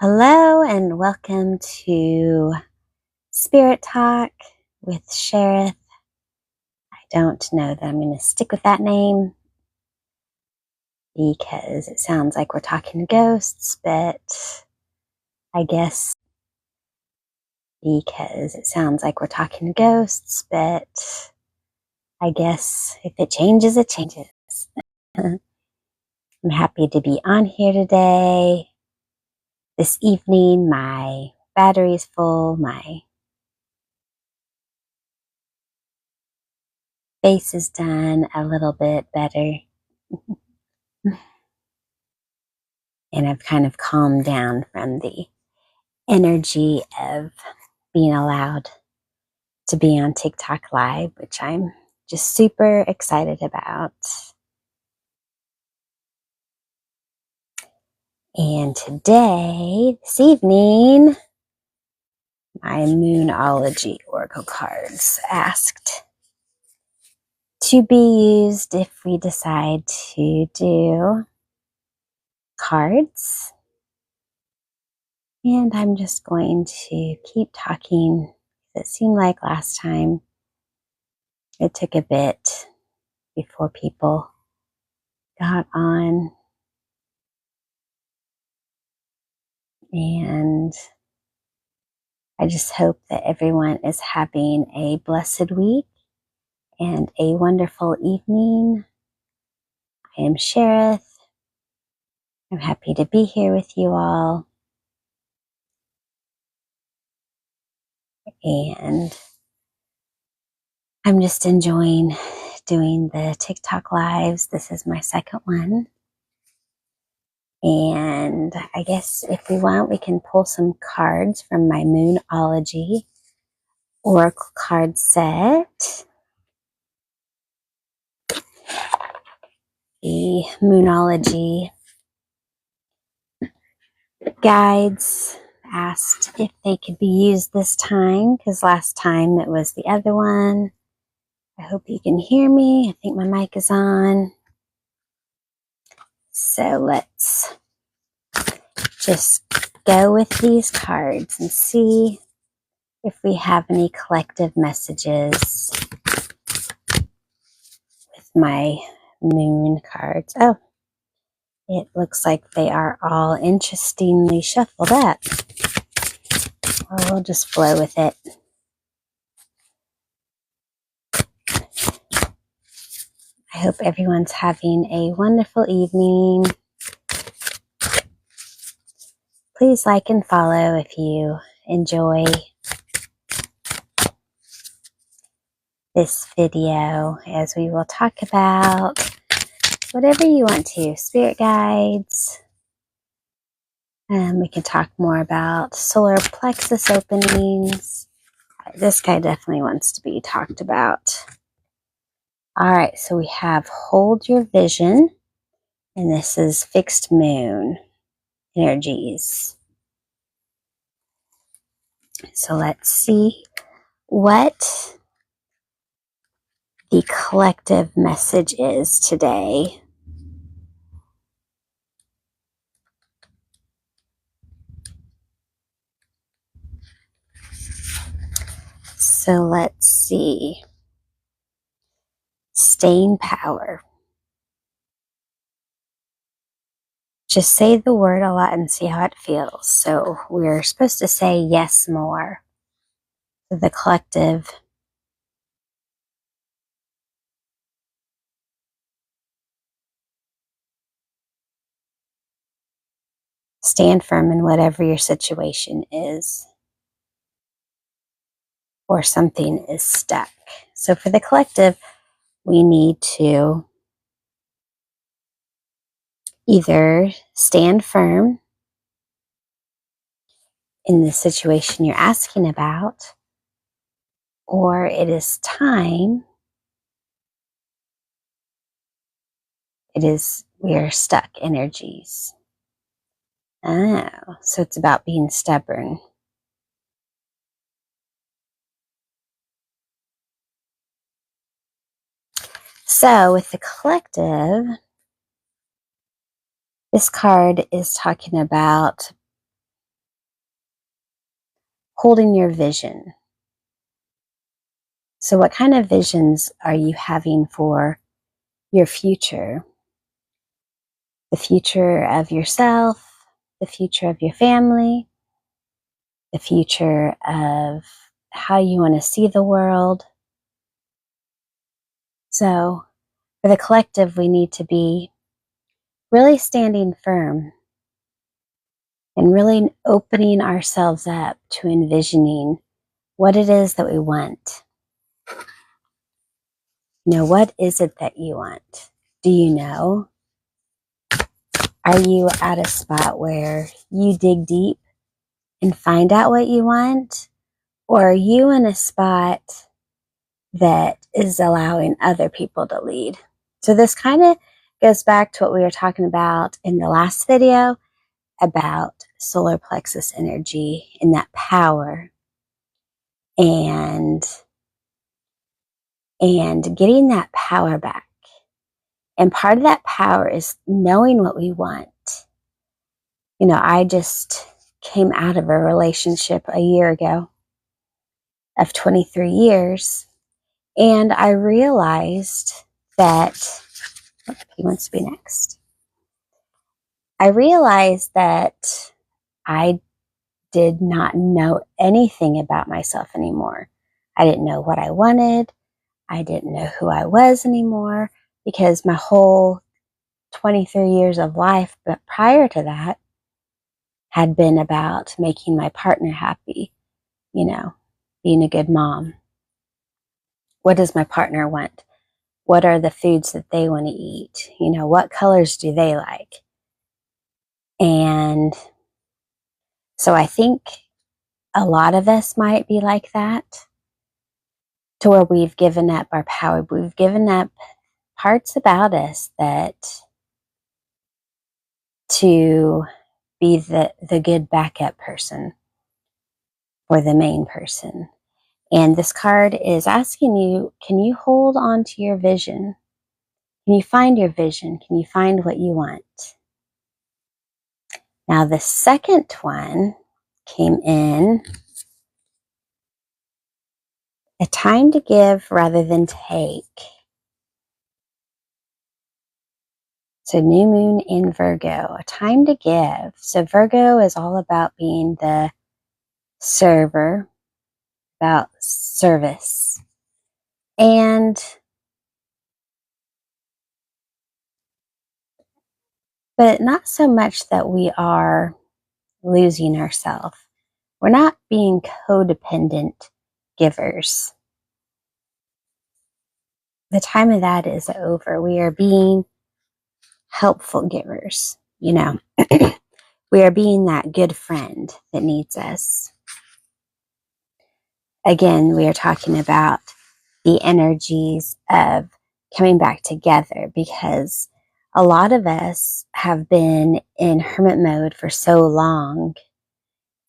Hello and welcome to Spirit Talk with Cherith. I don't know that I'm going to stick with that name because it sounds like we're talking to ghosts, but I guess if it changes, it changes. I'm happy to be on here today. This evening, my battery's full, my face is done a little bit better. And I've kind of calmed down from the energy of being allowed to be on TikTok Live, which I'm just super excited about. And this evening, my Moonology Oracle cards asked to be used if we decide to do cards. And I'm just going to keep talking. It seemed like last time it took a bit before people got on. And I just hope that everyone is having a blessed week and a wonderful evening. I am Cherith. I'm happy to be here with you all. And I'm just enjoying doing the TikTok lives. This is my second one. And I guess if we want, we can pull some cards from my Moonology Oracle card set. The Moonology guides asked if they could be used this time because last time it was the other one. I hope you can hear me. I think my mic is on. So let's just go with these cards and see if we have any collective messages with my moon cards. Oh, it looks like they are all interestingly shuffled up. Well, we'll just flow with it. I hope everyone's having a wonderful evening. Please like and follow if you enjoy this video, as we will talk about whatever you want to. Spirit guides. We can talk more about solar plexus openings. This guy definitely wants to be talked about. All right, so we have Hold Your Vision, and this is fixed moon energies. So let's see what the collective message is today. So let's see. Staying power. Just say the word a lot and see how it feels. So we're supposed to say yes more to the collective. Stand firm in whatever your situation is, or something is stuck. So for the collective, we need to either stand firm in the situation you're asking about, or it is time. We are stuck energies. Oh, so it's about being stubborn. So with the collective, this card is talking about holding your vision. So what kind of visions are you having for your future? The future of yourself, the future of your family, the future of how you want to see the world. So for the collective, we need to be really standing firm and really opening ourselves up to envisioning what it is that we want. You know, what is it that you want? Do you know? Are you at a spot where you dig deep and find out what you want? Or are you in a spot that is allowing other people to lead? So this kind of goes back to what we were talking about in the last video about solar plexus energy and that power and getting that power back. And part of that power is knowing what we want. You know, I just came out of a relationship a year ago of 23 years, and I realized that he wants to be next. I realized that I did not know anything about myself anymore. I didn't know what I wanted. I didn't know who I was anymore, because my whole 23 years of life, but prior to that, had been about making my partner happy, you know, being a good mom. What does my partner want? What are the foods that they want to eat? You know, what colors do they like? And so I think a lot of us might be like that, to where we've given up our power. We've given up parts about us that to be the good backup person or the main person. And this card is asking you, can you hold on to your vision? Can you find your vision? Can you find what you want? Now, the second one came in, a time to give rather than take. So new moon in Virgo, a time to give. So Virgo is all about being the server, about service. But not so much that we are losing ourselves. We're not being codependent givers. The time of that is over. We are being helpful givers, you know. We are being that good friend that needs us. Again, we are talking about the energies of coming back together, because a lot of us have been in hermit mode for so long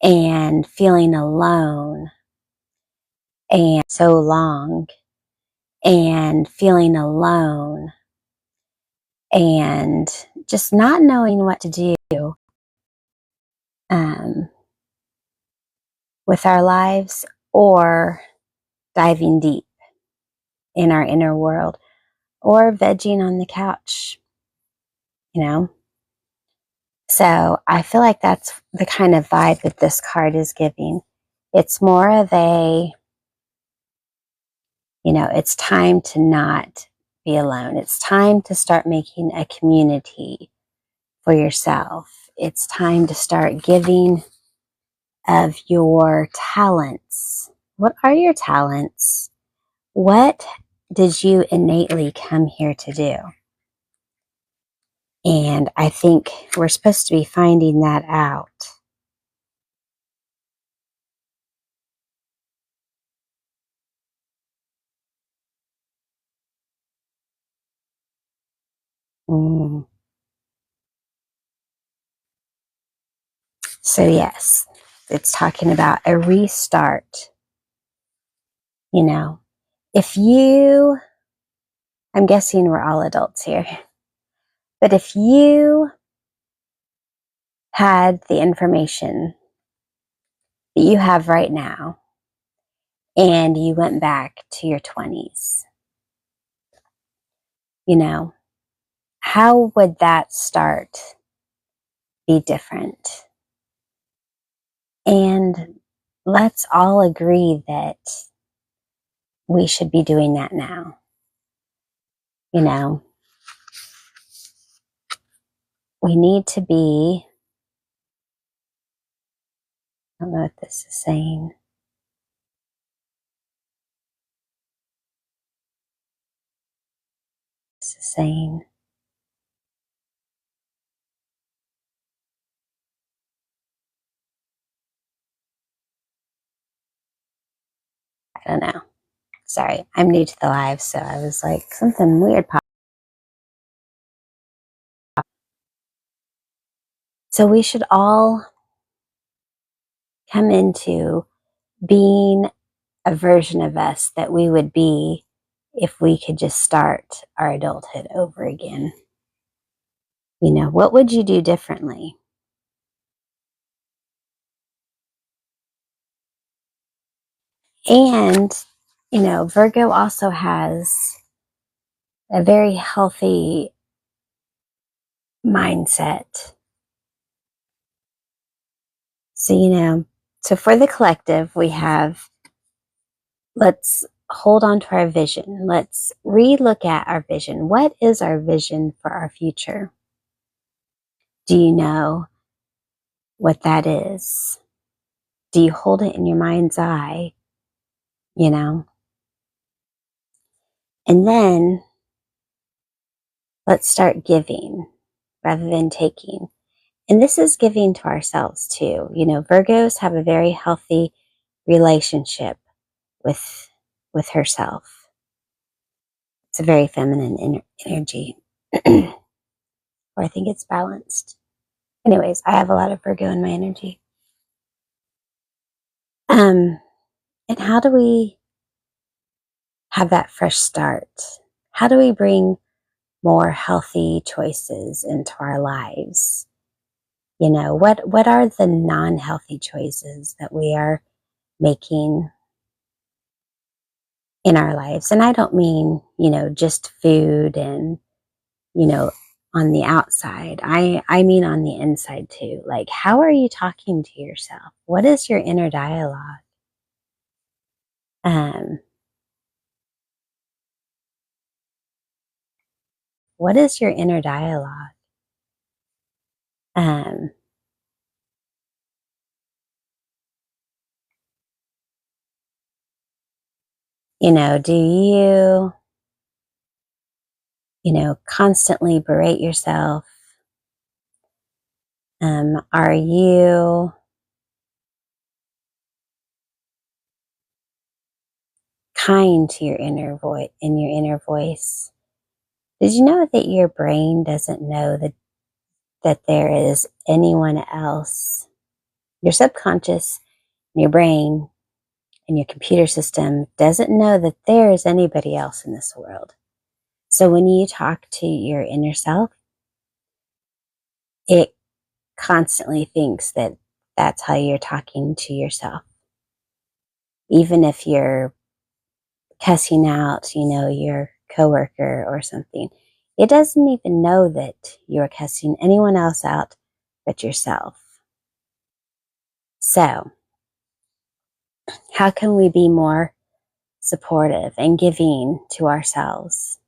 and feeling alone and so long and feeling alone and just not knowing what to do with our lives, or diving deep in our inner world, or vegging on the couch, you know. So I feel like that's the kind of vibe that this card is giving. It's more of a, you know, it's time to not be alone. It's time to start making a community for yourself. It's time to start giving of your talents. What are your talents? What did you innately come here to do? And I think we're supposed to be finding that out. So yes, it's talking about a restart. You know, if you, I'm guessing we're all adults here, but if you had the information that you have right now and you went back to your 20s, you know, how would that start be different? And let's all agree that we should be doing that now. You know, we need to be, I don't know what this is saying. This is saying, I don't know. Sorry, I'm new to the live, so I was like, something weird popped. So we should all come into being a version of us that we would be if we could just start our adulthood over again. You know, what would you do differently? And, you know, Virgo also has a very healthy mindset. So, you know, so for the collective, we have, let's hold on to our vision. Let's relook at our vision. What is our vision for our future? Do you know what that is? Do you hold it in your mind's eye? You know? And then let's start giving rather than taking. And this is giving to ourselves too. You know, Virgos have a very healthy relationship with herself. It's a very feminine energy. Or I think it's balanced. Anyways, I have a lot of Virgo in my energy. And how do we have that fresh start? How do we bring more healthy choices into our lives? You know, what are the non-healthy choices that we are making in our lives? And I don't mean, you know, just food and, you know, on the outside. I mean on the inside too. Like, how are you talking to yourself? What is your inner dialogue? Um, what is your inner dialogue? Um, you know, do you know, constantly berate yourself? Are you kind to your inner voice, in your inner voice? Did you know that your brain doesn't know that there is anyone else? Your subconscious, your brain, and your computer system doesn't know that there is anybody else in this world. So when you talk to your inner self, it constantly thinks that that's how you're talking to yourself. Even if you're cussing out, you know, your coworker or something, it doesn't even know that you're cussing anyone else out but yourself. So, how can we be more supportive and giving to ourselves?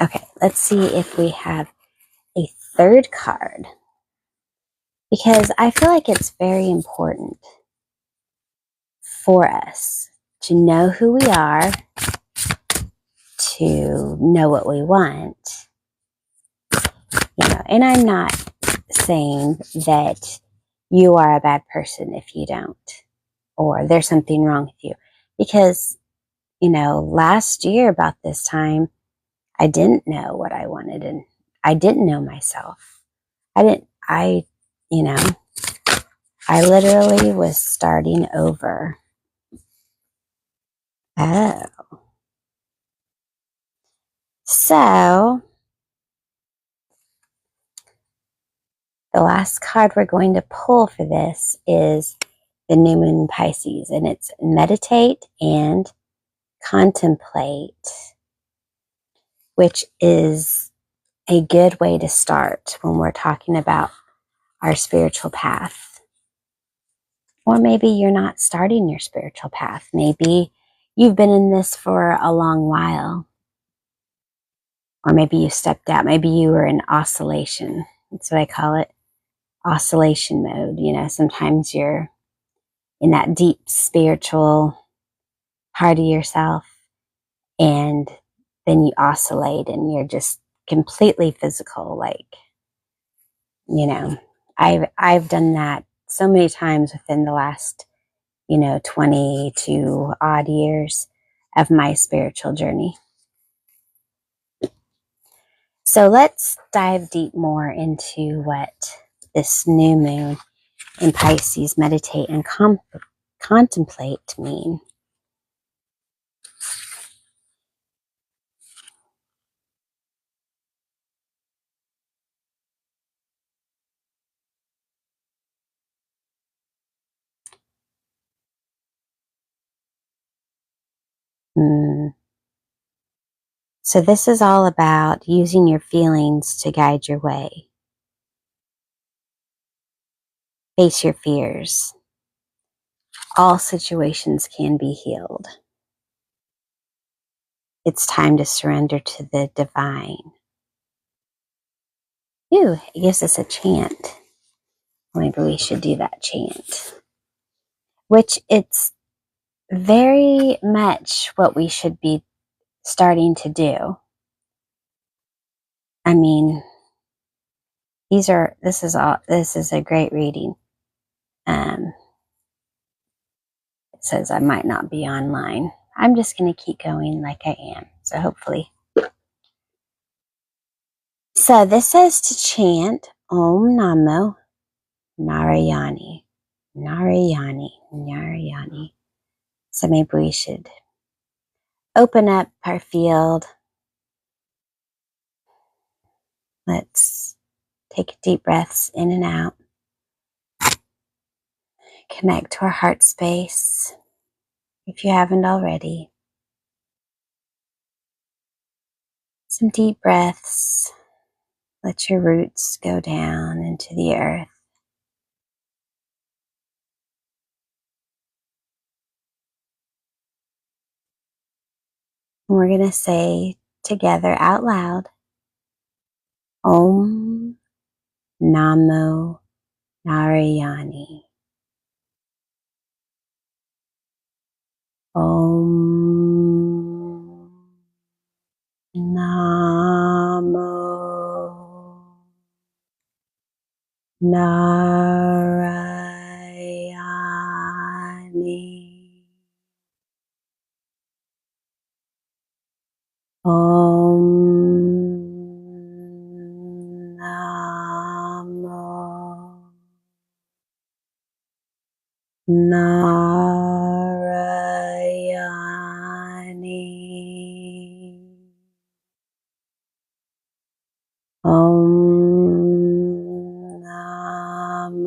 Okay, let's see if we have a third card, because I feel like it's very important for us to know who we are, to know what we want, you know. And I'm not saying that you are a bad person if you don't, or there's something wrong with you, because, you know, last year about this time, I didn't know what I wanted, and I didn't know myself. You know, I literally was starting over. Oh. So, The last card we're going to pull for this is the new moon in Pisces, and it's meditate and contemplate, which is a good way to start when we're talking about our spiritual path. Or maybe you're not starting your spiritual path. Maybe you've been in this for a long while. Or maybe you stepped out. Maybe you were in oscillation. That's what I call it. Oscillation mode. You know, sometimes you're in that deep spiritual part of yourself, and then you oscillate and you're just completely physical. Like, you know, I've done that so many times within the last, 22 odd years of my spiritual journey. So let's dive deep more into what this new moon in Pisces, meditate and contemplate mean. So this is all about using your feelings to guide your way. Face your fears. All situations can be healed. It's time to surrender to the divine. Ooh, it gives us a chant. Maybe we should do that chant. Which it's very much what we should be starting to do. I mean, this is a great reading. It says I might not be online. I'm just going to keep going like I am. So hopefully. So this says to chant Om Namo Narayani. Narayani. Narayani. So maybe we should open up our field. Let's take deep breaths in and out. Connect to our heart space if you haven't already. Some deep breaths. Let your roots go down into the earth. And we're going to say together out loud, Om Namo Narayani. Om Namo Narayani. Om Namo Narayani. Om Namo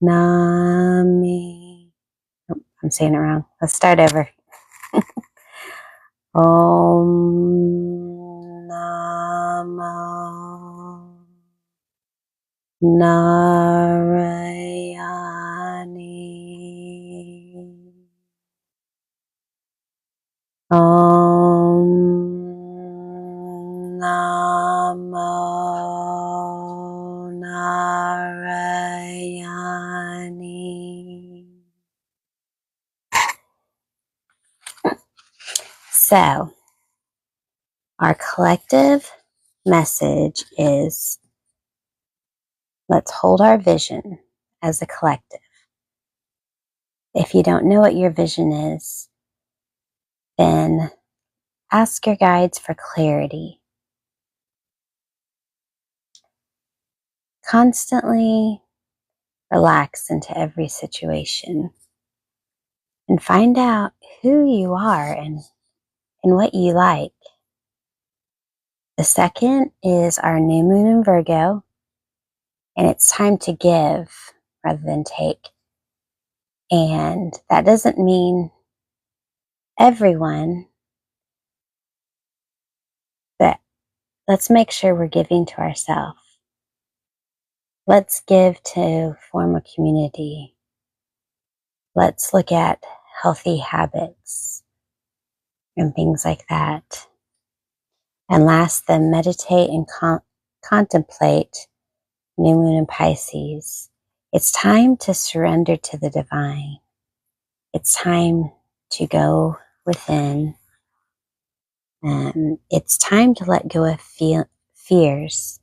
Nami. Oh, I'm saying it wrong. Let's start over. Om Namo Narayani. Om Namo Narayani. So, our collective message is let's hold our vision as a collective. If you don't know what your vision is, then ask your guides for clarity. Constantly relax into every situation and find out who you are and what you like. The second is our new moon in Virgo, and it's time to give rather than take. And that doesn't mean everyone, but let's make sure we're giving to ourselves. Let's give to form a community. Let's look at healthy habits and things like that. And last, then meditate and contemplate new moon in Pisces. It's time to surrender to the divine. It's time to go within. It's time to let go of fears.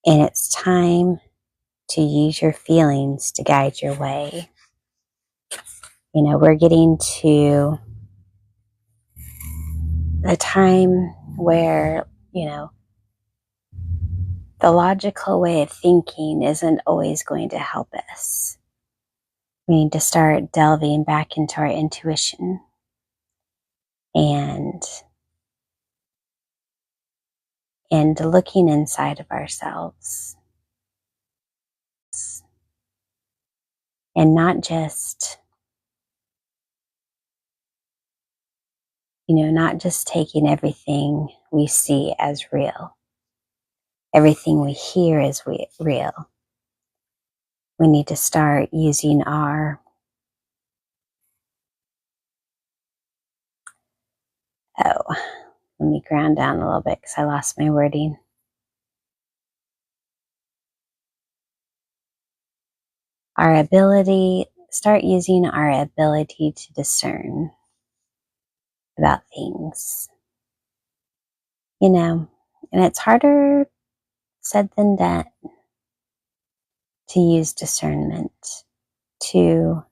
And it's time to use your feelings to guide your way. You know, we're getting to a time where, you know, the logical way of thinking isn't always going to help us. We need to start delving back into our intuition and looking inside of ourselves. And not just, not just taking everything we see as real. Everything we hear is real. We need to start using our let me ground down a little bit because I lost my wording. Start using our ability to discern about things. And it's harder said than done to use discernment, to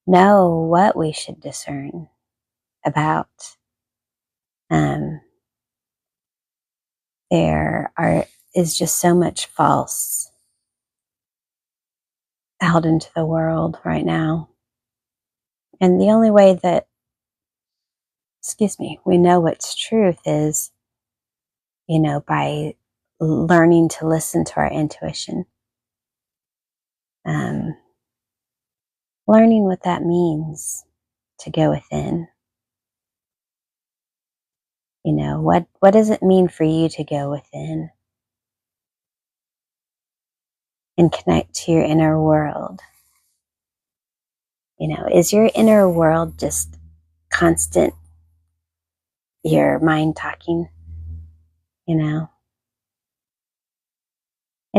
know what we should discern about. There is just so much false out into the world right now. And the only way that, we know what's truth is, by learning to listen to our intuition. Learning what that means to go within. What does it mean for you to go within and connect to your inner world? Is your inner world just constant, your mind talking, And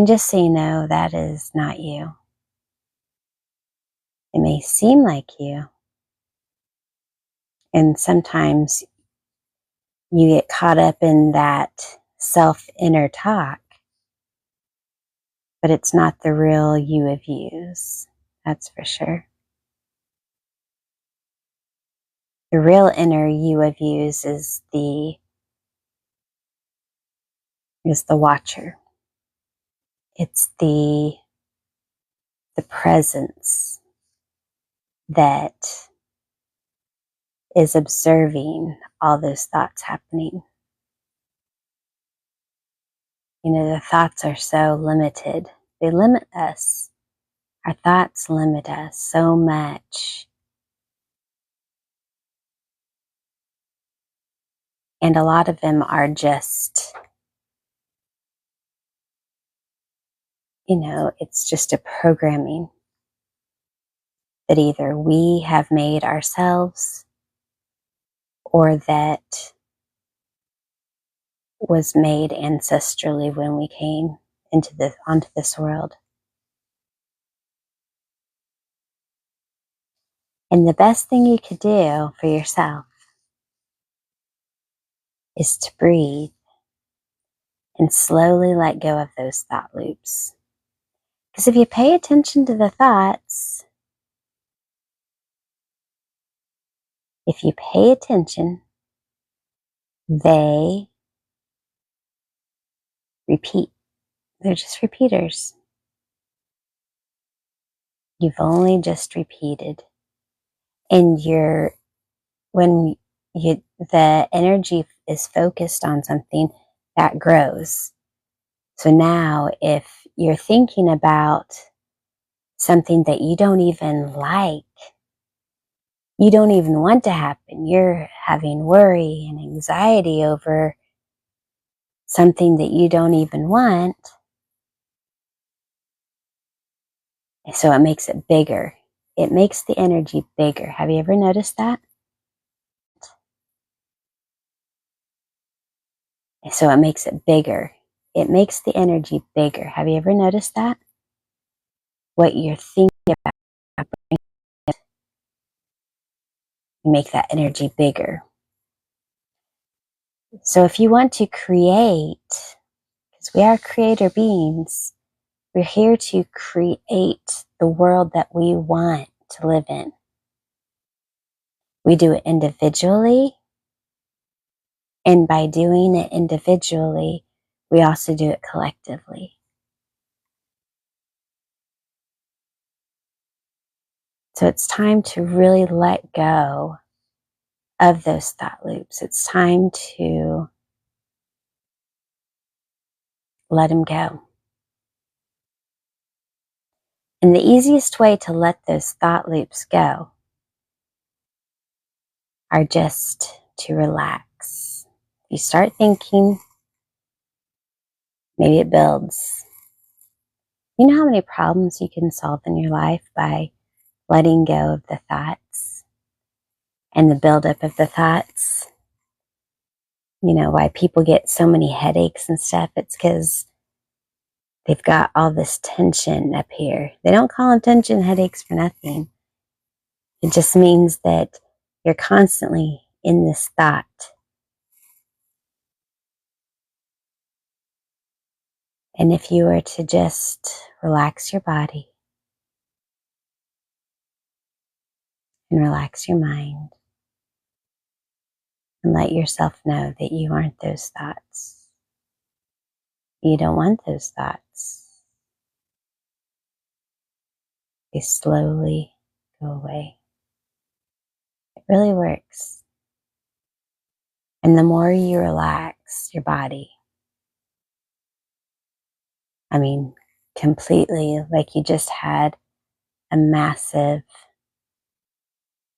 just so you know, that is not you. It may seem like you. And sometimes you get caught up in that self-inner talk, but it's not the real you of yous. That's for sure. The real inner you of yous is the watcher. It's the presence that is observing all those thoughts happening. The thoughts are so limited. They limit us. Our thoughts limit us so much. And a lot of them are just, it's just a programming that either we have made ourselves or that was made ancestrally when we came onto this world. And the best thing you could do for yourself is to breathe and slowly let go of those thought loops. Because if you pay attention to the thoughts, if you pay attention, they repeat. They're just repeaters. You've only just repeated. And when the energy is focused on something that grows. So now if you're thinking about something that you don't even like, you don't even want to happen, you're having worry and anxiety over something that you don't even want, so it makes it bigger. It makes the energy bigger. Have you ever noticed that? So it makes it bigger. It makes the energy bigger. Have you ever noticed that? What you're thinking about, you make that energy bigger. So if you want to create, because we are creator beings, we're here to create the world that we want to live in. We do it individually, and by doing it individually, we also do it collectively. So it's time to really let go of those thought loops. It's time to let them go. And the easiest way to let those thought loops go are just to relax. If you start thinking, maybe it builds. You know how many problems you can solve in your life by letting go of the thoughts and the buildup of the thoughts? You know, why people get so many headaches and stuff? It's because they've got all this tension up here. They don't call them tension headaches for nothing. It just means that you're constantly in this thought. And if you were to just relax your body and relax your mind and let yourself know that you aren't those thoughts. You don't want those thoughts. They slowly go away. It really works. And the more you relax your body, I mean, completely, like you just had a massive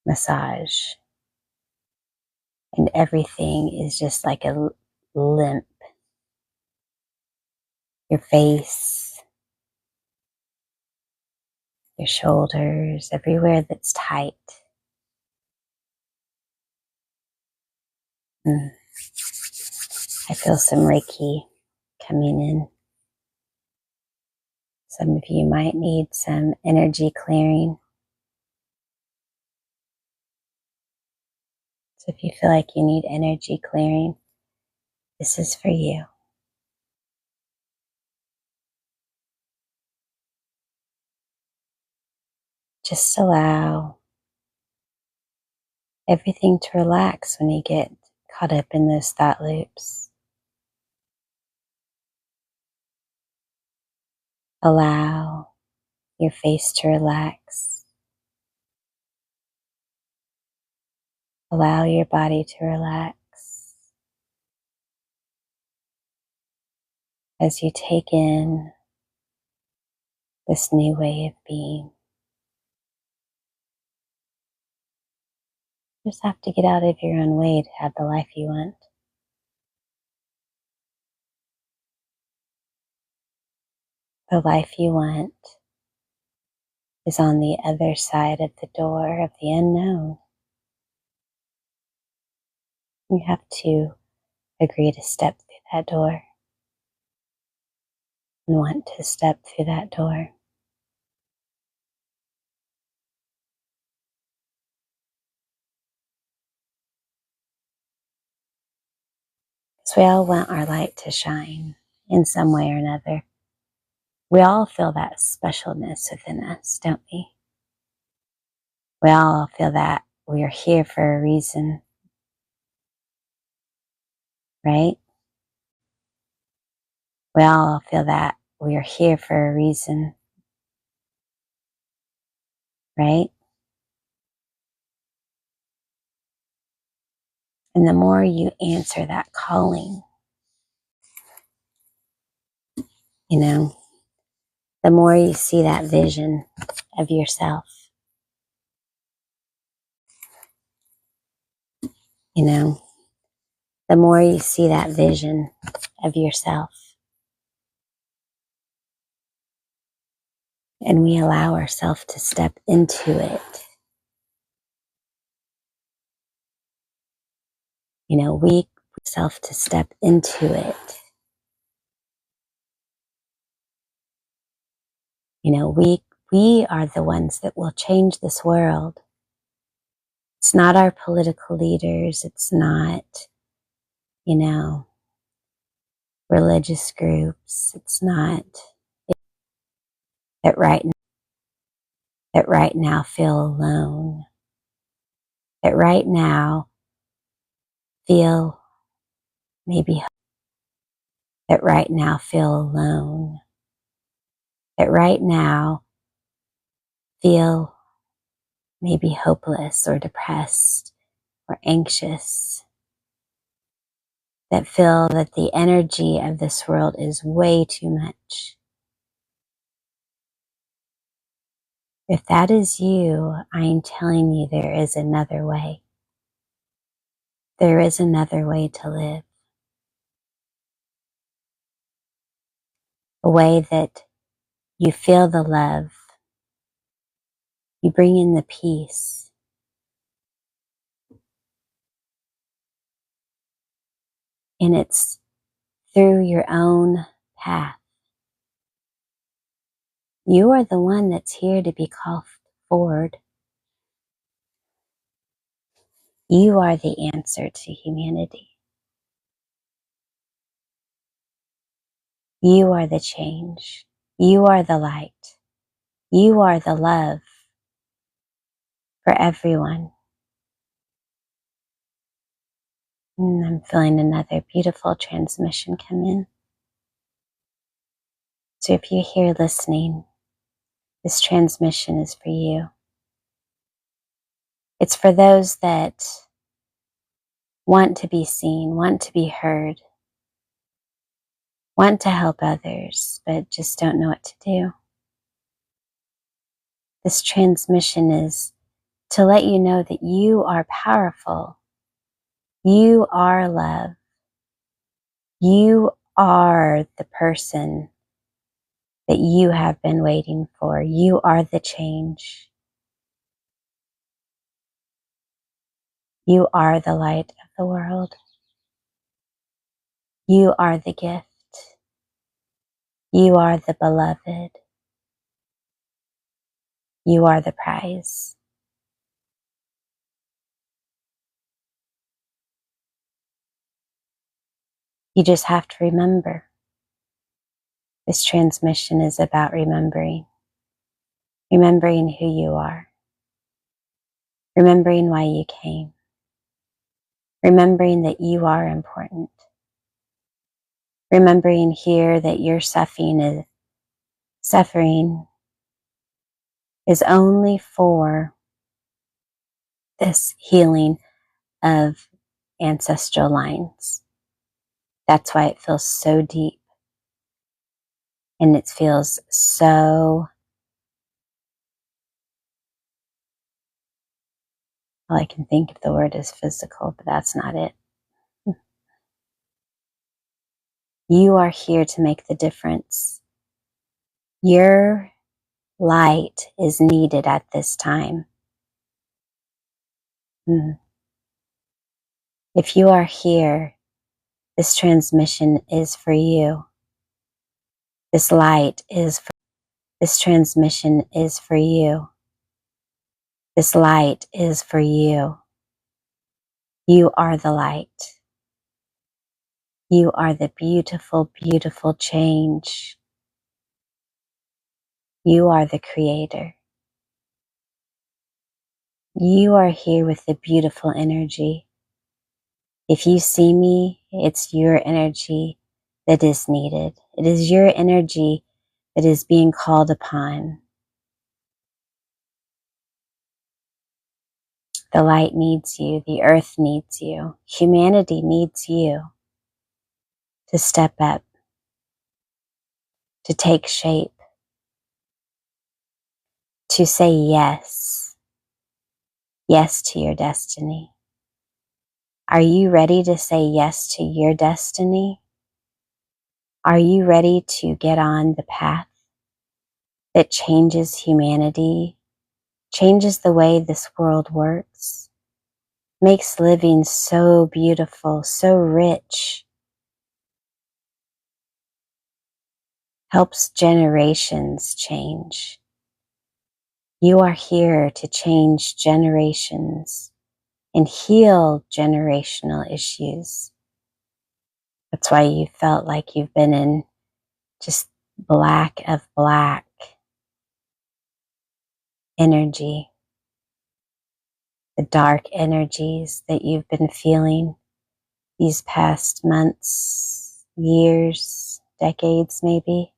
massage, and everything is just like a limp. Your face, your shoulders, everywhere that's tight. I feel some Reiki coming in. Some of you might need some energy clearing. So if you feel like you need energy clearing, this is for you. Just allow everything to relax when you get caught up in those thought loops. Allow your face to relax. Allow your body to relax as you take in this new way of being. You just have to get out of your own way to have the life you want. The life you want is on the other side of the door of the unknown. You have to agree to step through that door and want to step through that door. Because we all want our light to shine in some way or another. We all feel that specialness within us, don't we? We all feel that we are here for a reason, right? We all feel that we are here for a reason, right? And the more you answer that calling, you know, the more you see that vision of yourself, you know, the more you see that vision of yourself. And we allow ourselves to step into it. You know, we self to step into it. You know, we are the ones that will change this world. It's not our political leaders. It's not, you know, religious groups. It's not that right now feel alone. That right now feel maybe that right now feel alone. That right now feel maybe hopeless or depressed or anxious. That feel that the energy of this world is way too much. If that is you, I am telling you there is another way. There is another way to live. A way that you feel the love, you bring in the peace, and it's through your own path. You are the one that's here to be called forward. You are the answer to humanity. You are the change. You are the light. You are the love for everyone. And I'm feeling another beautiful transmission come in. So if you're here listening, this transmission is for you. It's for those that want to be seen, want to be heard, want to help others, but just don't know what to do. This transmission is to let you know that you are powerful. You are love. You are the person that you have been waiting for. You are the change. You are the light of the world. You are the gift. You are the beloved. You are the prize. You just have to remember. This transmission is about remembering. Remembering who you are. Remembering why you came. Remembering that you are important. Remembering here that your suffering is only for this healing of ancestral lines. That's why it feels so deep. And it feels so, all I can think of the word is physical, but that's not it. You are here to make the difference. Your light is needed at this time. If you are here, this transmission is for you. This transmission is for you. This light is for you. You are the light. You are the beautiful, beautiful change. You are the creator. You are here with the beautiful energy. If you see me, it's your energy that is needed. It is your energy that is being called upon. The light needs you. The earth needs you. Humanity needs you to step up, to take shape, to say yes, yes to your destiny. Are you ready to say yes to your destiny? Are you ready to get on the path that changes humanity, changes the way this world works, makes living so beautiful, so rich, helps generations change? You are here to change generations and heal generational issues. That's why you felt like you've been in just black of black energy, the dark energies that you've been feeling these past months, years, decades maybe.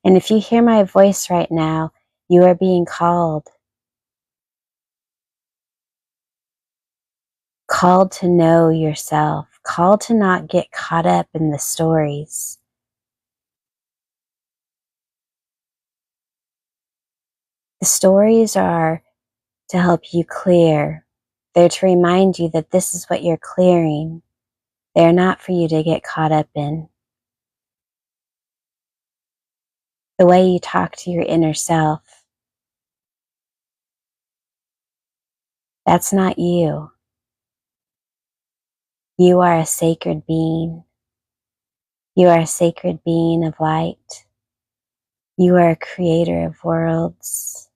And if you hear my voice right now, you are being called to know yourself, called to not get caught up in the stories. The stories are to help you clear. They're to remind you that this is what you're clearing. They're not for you to get caught up in. The way you talk to your inner self, that's not you. You are a sacred being. You are a sacred being of light. You are a creator of worlds.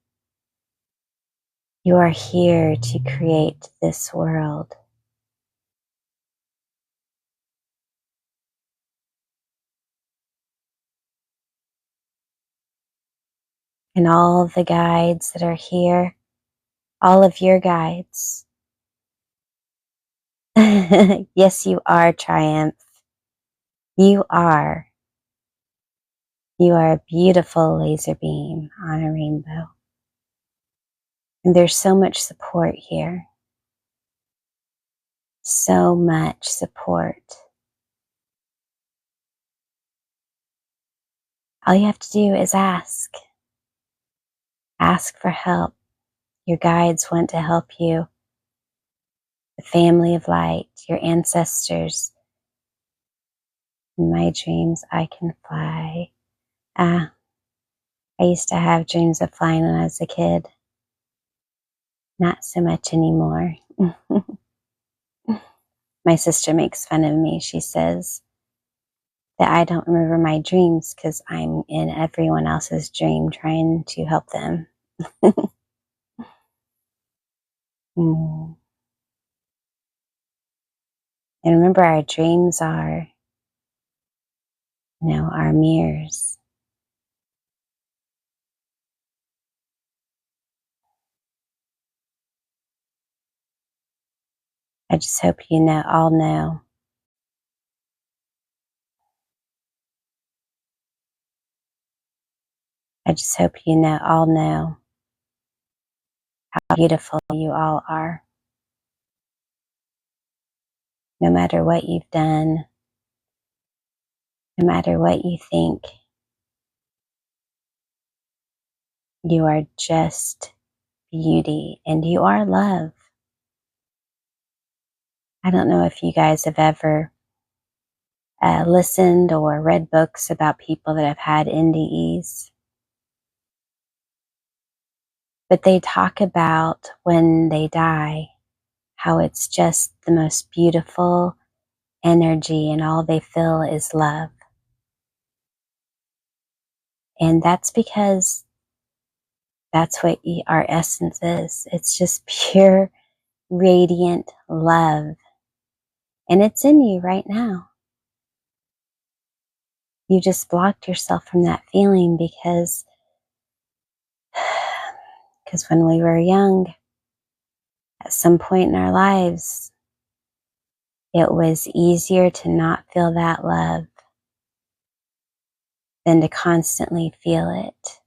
You are here to create this world. And all of the guides that are here, all of your guides. Yes, you are, Triumph. You are. You are a beautiful laser beam on a rainbow. And there's so much support here. So much support. All you have to do is ask. Ask for help. Your guides want to help you. The family of light, your ancestors. In my dreams, I can fly. I used to have dreams of flying when I was a kid. Not so much anymore. My sister makes fun of me. She says that I don't remember my dreams because I'm in everyone else's dream trying to help them. And remember, our dreams are, our mirrors. I just hope you all know. I just hope you all know how beautiful you all are. No matter what you've done, no matter what you think, you are just beauty and you are love. I don't know if you guys have ever listened or read books about people that have had NDEs, but they talk about when they die, how it's just the most beautiful energy and all they feel is love. And that's because that's what our essence is. It's just pure, radiant love. And it's in you right now. You just blocked yourself from that feeling because when we were young, at some point in our lives, it was easier to not feel that love than to constantly feel it.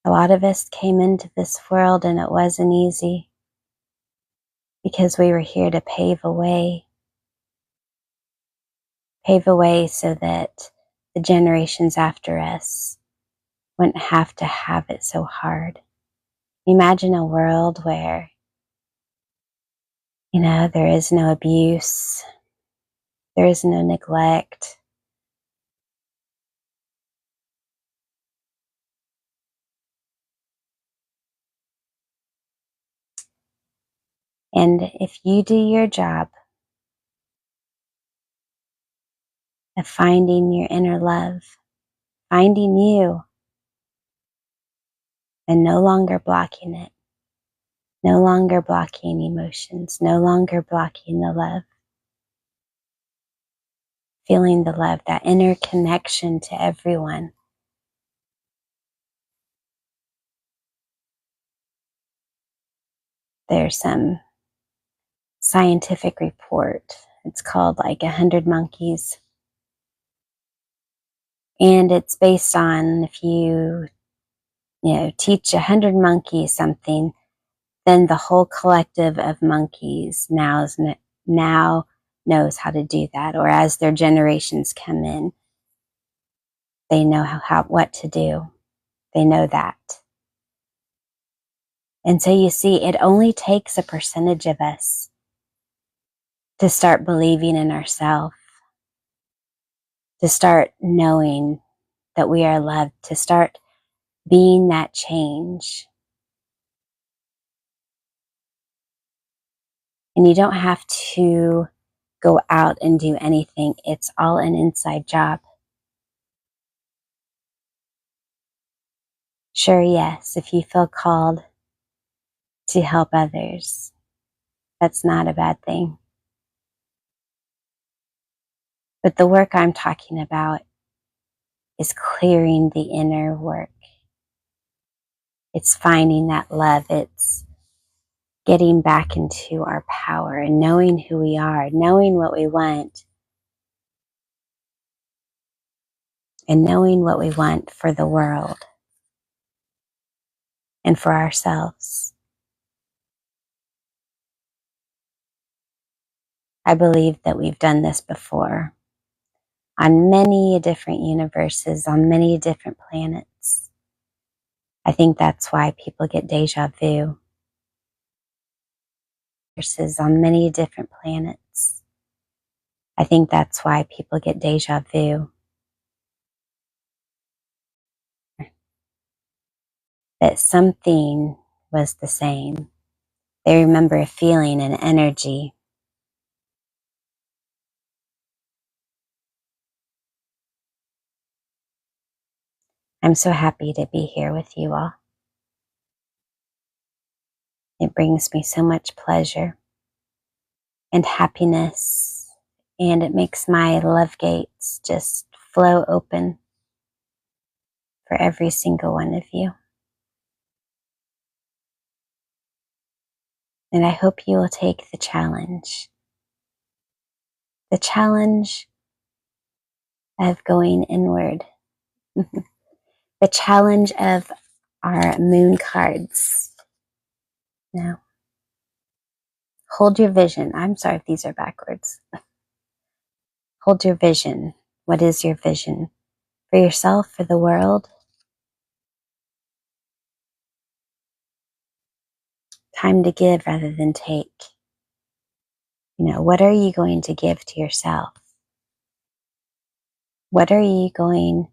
A lot of us came into this world and it wasn't easy because we were here to pave a way so that the generations after us wouldn't have to have it so hard. Imagine a world where, there is no abuse, there is no neglect. And if you do your job of finding your inner love, finding you, and no longer blocking it, no longer blocking emotions, no longer blocking the love, feeling the love, that inner connection to everyone. There's some scientific report. It's called like 100 Monkeys. And it's based on if you teach 100 monkeys something, then the whole collective of monkeys now knows how to do that. Or as their generations come in, they know what to do. They know that. And so you see, it only takes a percentage of us to start believing in ourselves, to start knowing that we are loved, to start being that change. And you don't have to go out and do anything. It's all an inside job. Sure, yes, if you feel called to help others, that's not a bad thing. But the work I'm talking about is clearing the inner work. It's finding that love. It's getting back into our power and knowing who we are, knowing what we want, and knowing what we want for the world and for ourselves. I believe that we've done this before on many different universes, on many different planets. I think that's why people get deja vu. Versus on many different planets. I think that's why people get deja vu. That something was the same. They remember a feeling, an energy. I'm so happy to be here with you all. It brings me so much pleasure and happiness, and it makes my love gates just flow open for every single one of you. And I hope you will take the challenge of going inward, the challenge of our moon cards. Now, hold your vision. I'm sorry if these are backwards. Hold your vision. What is your vision? For yourself, for the world? Time to give rather than take. What are you going to give to yourself? What are you going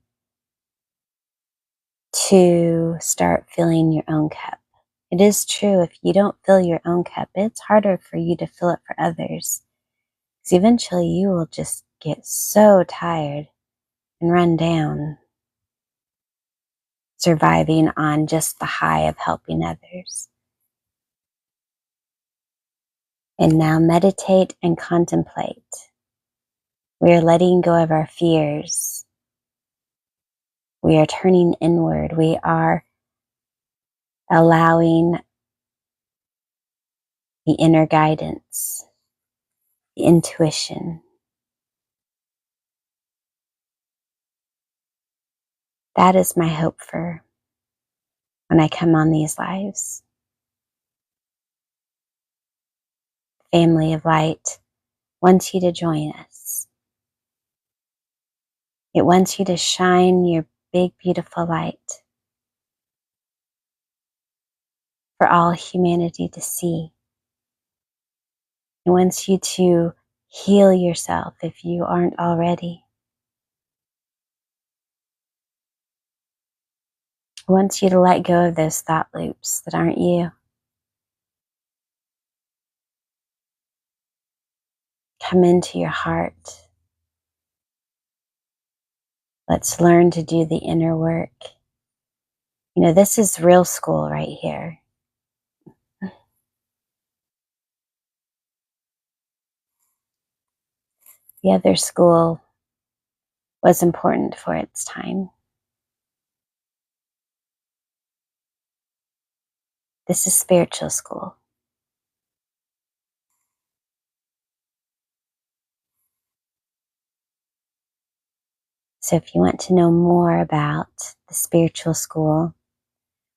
to start filling your own cup? It is true, if you don't fill your own cup, it's harder for you to fill it for others. Because eventually you will just get so tired and run down, surviving on just the high of helping others. And now meditate and contemplate. We are letting go of our fears. We are turning inward. We are allowing the inner guidance, the intuition. That is my hope for when I come on these lives. Family of Light wants you to join us. It wants you to shine your big, beautiful light for all humanity to see. It wants you to heal yourself if you aren't already. It wants you to let go of those thought loops that aren't you. Come into your heart. Let's learn to do the inner work. You know, this is real school right here. The other school was important for its time. This is spiritual school. So if you want to know more about the spiritual school,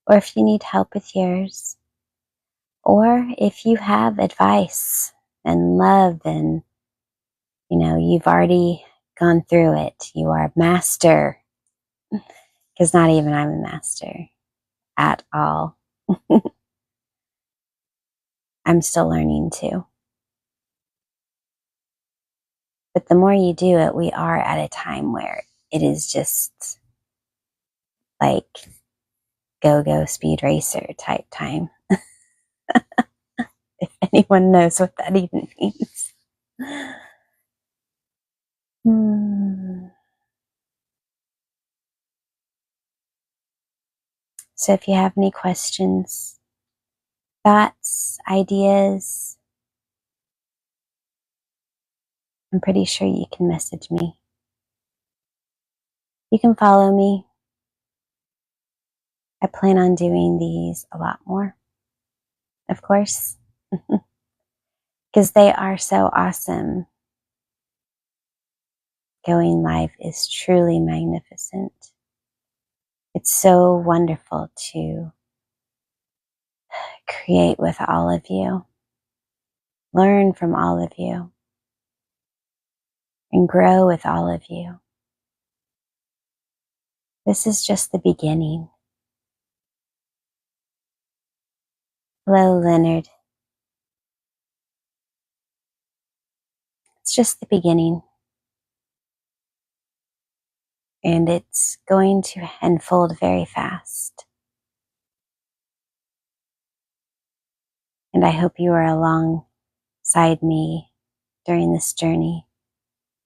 or if you need help with yours, or if you have advice and love and, you know, you've already gone through it, you are a master, because not even I'm a master at all. I'm still learning too. But the more you do it, we are at a time where it is just like go speed racer type time. If anyone knows what that even means. So if you have any questions, thoughts, ideas, I'm pretty sure you can message me. You can follow me. I plan on doing these a lot more, of course, because they are so awesome. Going live is truly magnificent. It's so wonderful to create with all of you, learn from all of you, and grow with all of you. This is just the beginning. Hello, Leonard. It's just the beginning. And it's going to unfold very fast. And I hope you are alongside me during this journey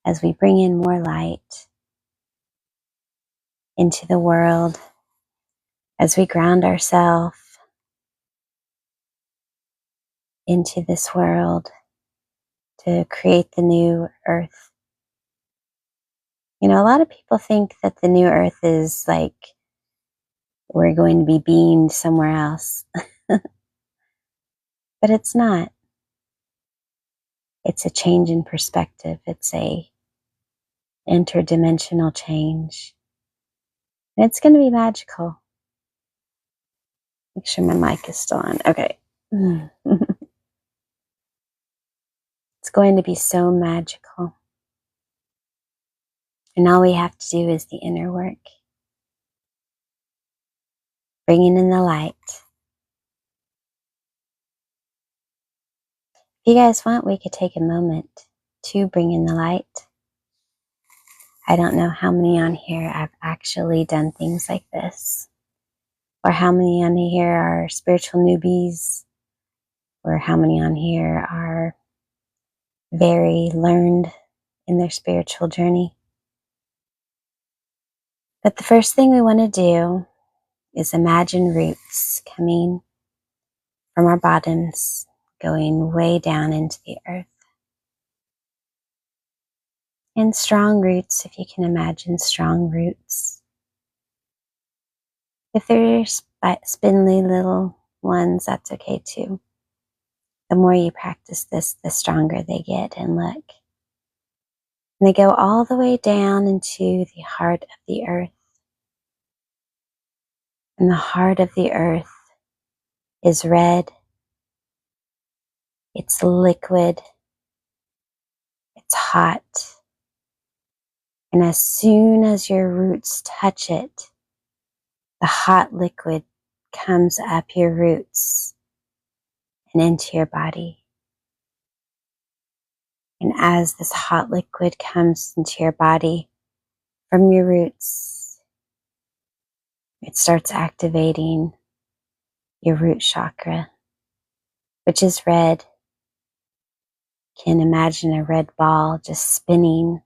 as we bring in more light into the world, as we ground ourselves into this world to create the new earth. You know, a lot of people think that the new earth is like we're going to be beamed somewhere else. But it's not. It's a change in perspective. It's a interdimensional change. And it's going to be magical. Make sure my mic is still on. Okay. It's going to be so magical. And all we have to do is the inner work. Bringing in the light. If you guys want, we could take a moment to bring in the light. I don't know how many on here have actually done things like this, or how many on here are spiritual newbies, or how many on here are very learned in their spiritual journey. But the first thing we want to do is imagine roots coming from our bottoms, going way down into the earth. And strong roots, if you can imagine strong roots. If they're spindly little ones, that's okay too. The more you practice this, the stronger they get. And look. And they go all the way down into the heart of the earth. And the heart of the earth is red. It's liquid. It's hot. And as soon as your roots touch it, the hot liquid comes up your roots and into your body. And as this hot liquid comes into your body from your roots, it starts activating your root chakra, which is red. You can imagine a red ball just spinning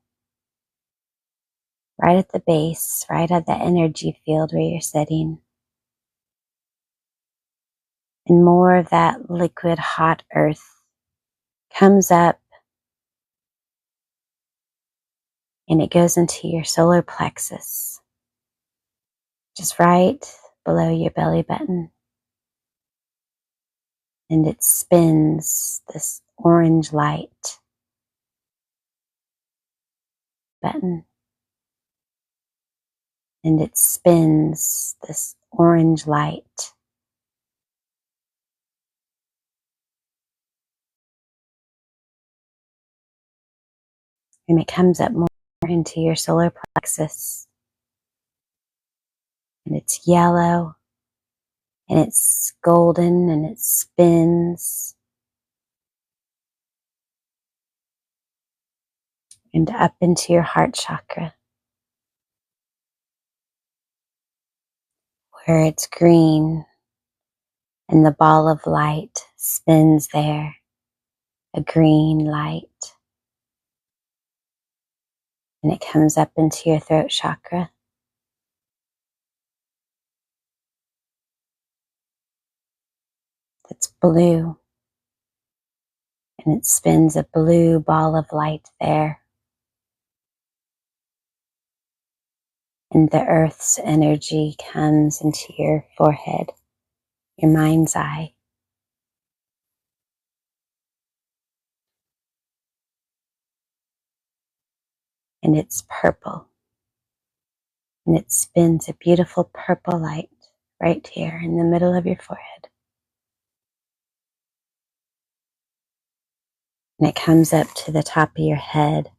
right at the base, right at the energy field where you're sitting. And more of that liquid hot earth comes up and it goes into your solar plexus, just right below your belly button. And it spins this orange light button. And it spins this orange light. And it comes up more into your solar plexus. And it's yellow. And it's golden. And it spins. And up into your heart chakra, where it's green. And the ball of light spins there. A green light. And it comes up into your throat chakra. It's blue. And it spins a blue ball of light there. And the earth's energy comes into your forehead, your mind's eye. And it's purple. And it spins a beautiful purple light right here in the middle of your forehead. And it comes up to the top of your head,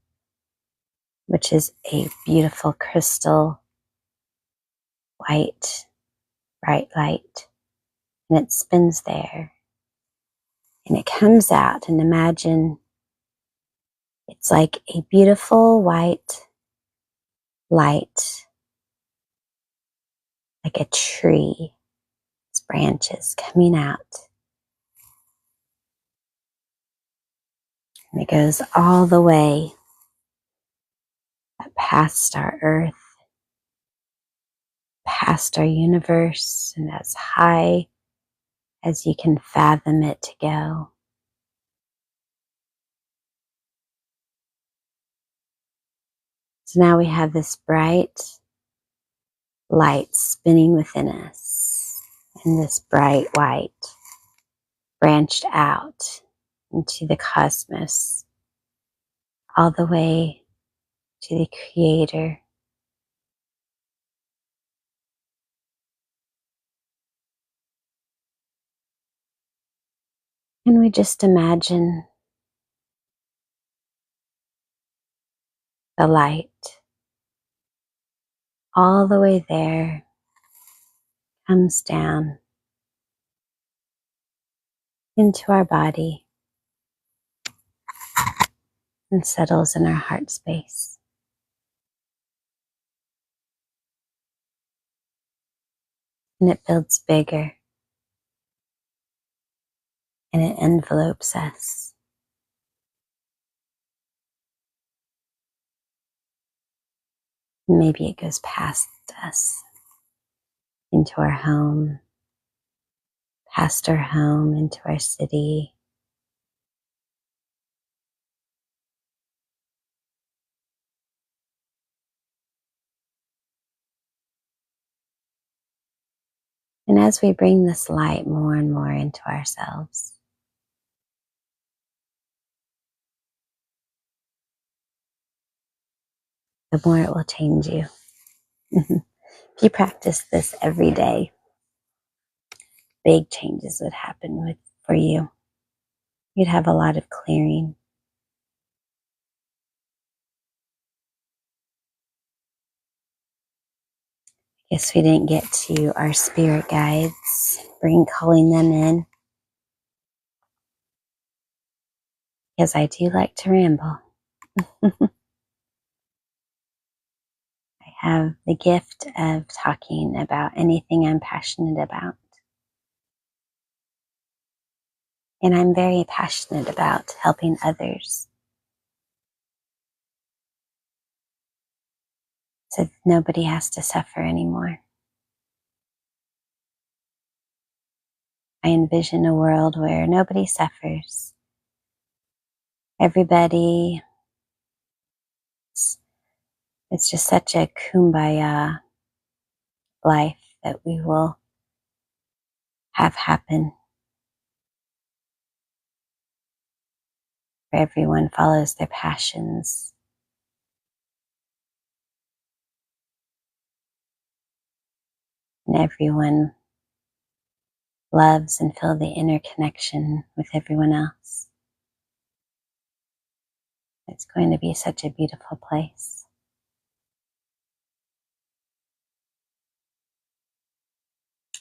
which is a beautiful crystal white, bright light. And it spins there. And it comes out, and imagine it's like a beautiful white light, like a tree, its branches coming out. And it goes all the way past our earth, past our universe, and as high as you can fathom it to go. So now we have this bright light spinning within us, and this bright white branched out into the cosmos, all the way to the Creator. And we just imagine the light all the way there, comes down into our body and settles in our heart space. And it builds bigger, and it envelopes us. Maybe it goes past us into our home, past our home into our city. And as we bring this light more and more into ourselves, the more it will change you. If you practice this every day, big changes would happen for you. You'd have a lot of clearing. Guess we didn't get to our spirit guides, calling them in, because I do like to ramble. I have the gift of talking about anything I'm passionate about. And I'm very passionate about helping others, so nobody has to suffer anymore. I envision a world where nobody suffers. Everybody, it's just such a kumbaya life that we will have happen. Where everyone follows their passions. And everyone loves and feels the interconnection with everyone else. It's going to be such a beautiful place.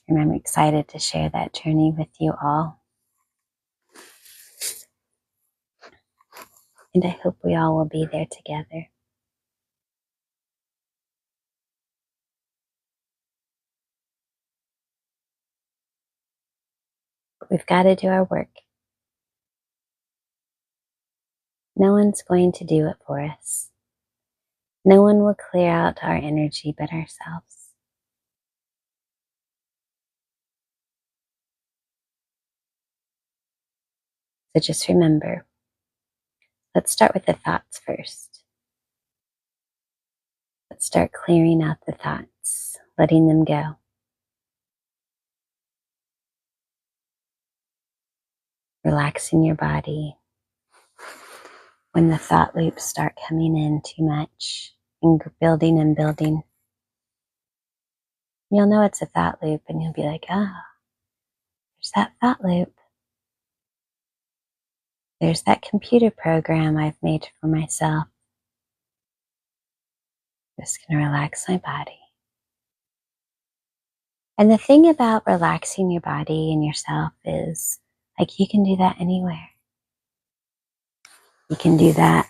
And I'm excited to share that journey with you all. And I hope we all will be there together. But we've got to do our work. No one's going to do it for us. No one will clear out our energy but ourselves. So just remember, let's start with the thoughts first. Let's start clearing out the thoughts, letting them go. Relaxing your body. When the thought loops start coming in too much and building, you'll know it's a thought loop and you'll be like, there's that thought loop. There's that computer program I've made for myself. Just going to relax my body. And the thing about relaxing your body and yourself is, like, you can do that anywhere. You can do that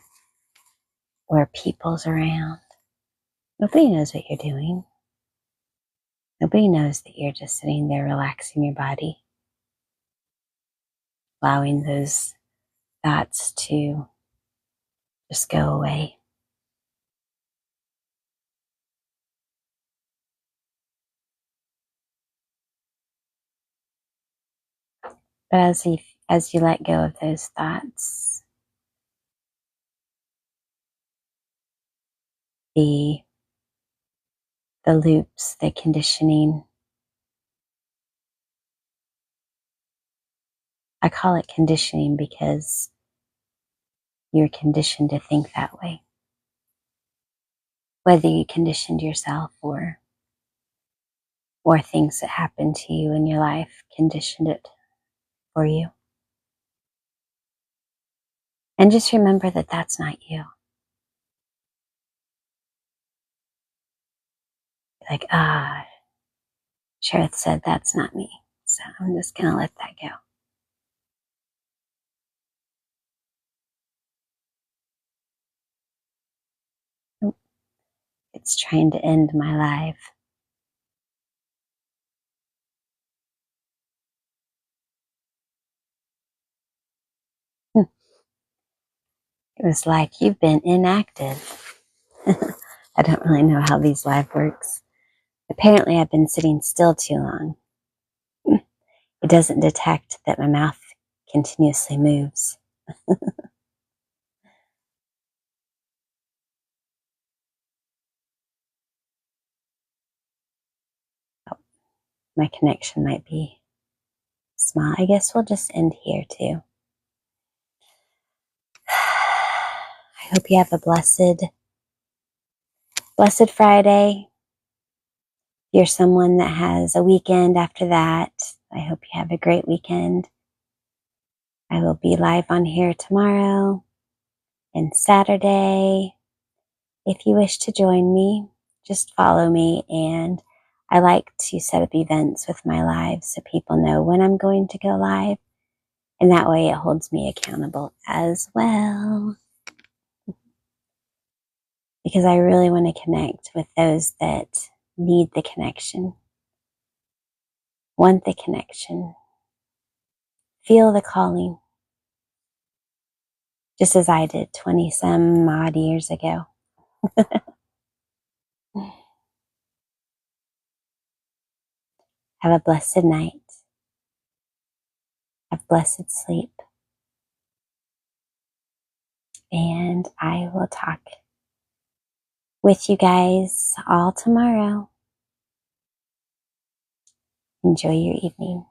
where people's around. Nobody knows what you're doing. Nobody knows that you're just sitting there relaxing your body, allowing those thoughts to just go away. But as you let go of those thoughts, the loops, the conditioning, I call it conditioning because you're conditioned to think that way. Whether you conditioned yourself or things that happened to you in your life conditioned it for you. And just remember that that's not you. Like, Cherith said that's not me. So I'm just going to let that go. It's trying to end my life. It was like, you've been inactive. I don't really know how these live works. Apparently I've been sitting still too long. It doesn't detect that my mouth continuously moves. My connection might be small. I guess we'll just end here too. I hope you have a blessed Friday. If you're someone that has a weekend after that, I hope you have a great weekend. I will be live on here tomorrow and Saturday. If you wish to join me, just follow me, and I like to set up events with my lives so people know when I'm going to go live, and that way it holds me accountable as well. Because I really want to connect with those that need the connection, want the connection, feel the calling, just as I did 20 some odd years ago. Have a blessed night. Have blessed sleep. And I will talk with you guys all tomorrow. Enjoy your evening.